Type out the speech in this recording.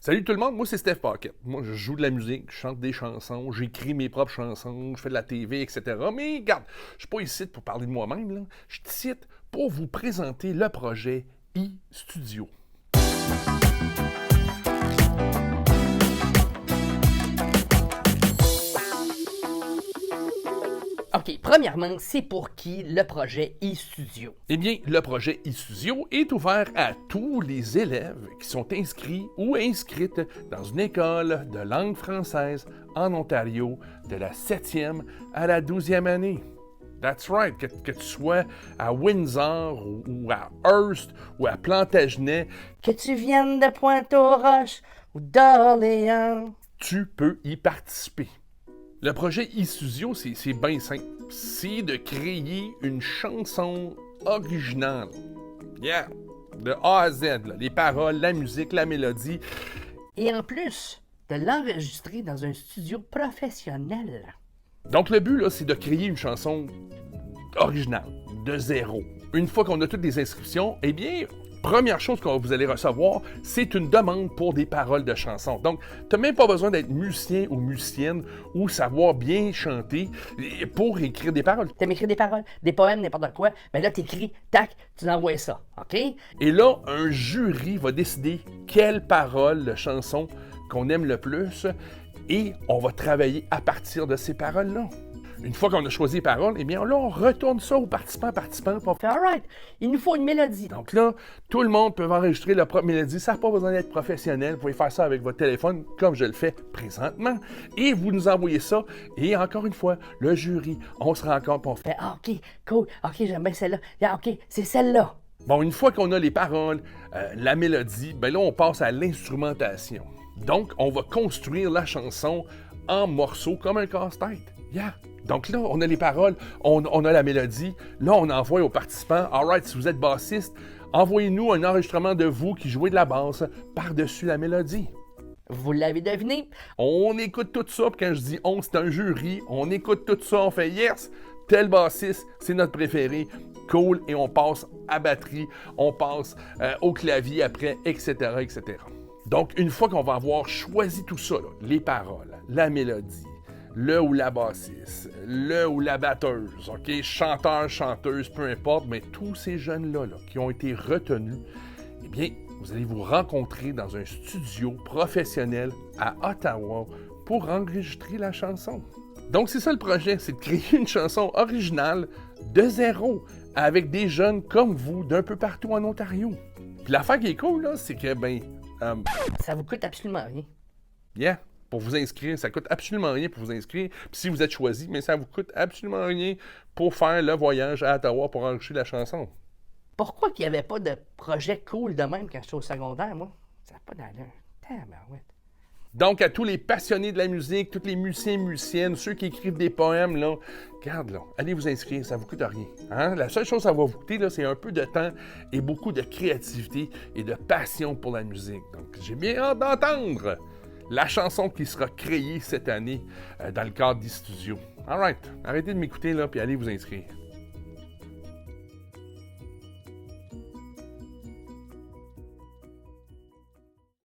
Salut tout le monde, moi c'est Steph Paquette. Moi je joue de la musique, je chante des chansons, j'écris mes propres chansons, je fais de la TV, etc. Mais regarde, je suis pas ici pour parler de moi-même, là. Je suis ici pour vous présenter le projet iStudio. OK, premièrement, c'est pour qui le projet iStudio? Eh bien, le projet iStudio est ouvert à tous les élèves qui sont inscrits ou inscrites dans une école de langue française en Ontario de la 7e à la 12e année. That's right, que tu sois à Windsor ou à Hearst ou à Plantagenet, Que tu viennes de Pointe-aux-Roches ou d'Orléans. tu peux y participer. Le projet iStudio, c'est bien simple. C'est de créer une chanson originale. Yeah! De A à Z, là. Les paroles, la musique, la mélodie. Et en plus, de l'enregistrer dans un studio professionnel. Donc le but, là, c'est de créer une chanson originale, de zéro. Une fois qu'on a toutes les inscriptions, eh bien, première chose que vous allez recevoir, c'est une demande pour des paroles de chansons. Donc, tu n'as même pas besoin d'être musicien ou musicienne ou savoir bien chanter pour écrire des paroles. Tu écrire des paroles, des poèmes, n'importe quoi. Ben là, t'écris, tac, tu envoies ça. OK? Et là, un jury va décider quelles paroles de chansons qu'on aime le plus et on va travailler à partir de ces paroles-là. Une fois qu'on a choisi les paroles, eh bien là, on retourne ça aux participants, pour Fait, all right, il nous faut une mélodie. Donc là, tout le monde peut enregistrer leur propre mélodie. Ça n'a pas besoin d'être professionnel. Vous pouvez faire ça avec votre téléphone, comme je le fais présentement. Et vous nous envoyez ça. Et encore une fois, le jury, on se rencontre pour faire. Fait, OK, cool, OK, j'aime bien celle-là. Yeah, OK, c'est celle-là. Bon, une fois qu'on a les paroles, la mélodie, ben là, on passe à l'instrumentation. Donc, on va construire la chanson en morceaux comme un casse-tête. Yeah! Donc là, on a les paroles, on a la mélodie. Là, on envoie aux participants. All right, si vous êtes bassiste, envoyez-nous un enregistrement de vous qui jouez de la basse par-dessus la mélodie. Vous l'avez deviné? On écoute tout ça, puis quand je dis on, c'est un jury. On écoute tout ça, on fait yes, tel bassiste, c'est notre préféré. Cool, et on passe à batterie, on passe au clavier après, etc., etc. Donc, une fois qu'on va avoir choisi tout ça, là, les paroles, la mélodie, le ou la bassiste, le ou la batteuse, OK? Chanteur, chanteuse, peu importe, mais tous ces jeunes-là là, qui ont été retenus, eh bien, vous allez vous rencontrer dans un studio professionnel à Ottawa pour enregistrer la chanson. Donc, c'est ça le projet, c'est de créer une chanson originale de zéro avec des jeunes comme vous d'un peu partout en Ontario. Puis l'affaire qui est cool, là, c'est que, Ça vous coûte absolument rien. yeah! Pour vous inscrire, ça coûte absolument rien pour vous inscrire. Puis si vous êtes choisi, mais ça vous coûte absolument rien pour faire le voyage à Ottawa pour enregistrer la chanson. Pourquoi qu'il n'y avait pas de projet cool de même quand j'étais au secondaire, moi? Ça n'a pas d'allure. Tabarouette. Donc, à tous les passionnés de la musique, tous les musiciens et musiciennes, ceux qui écrivent des poèmes, là, regarde, là, allez vous inscrire, ça ne vous coûte rien. Hein? La seule chose que ça va vous coûter, là, c'est un peu de temps et beaucoup de créativité et de passion pour la musique. Donc, j'ai bien hâte d'entendre la chanson qui sera créée cette année dans le cadre d'iStudio. All right, arrêtez de m'écouter, là, puis allez vous inscrire.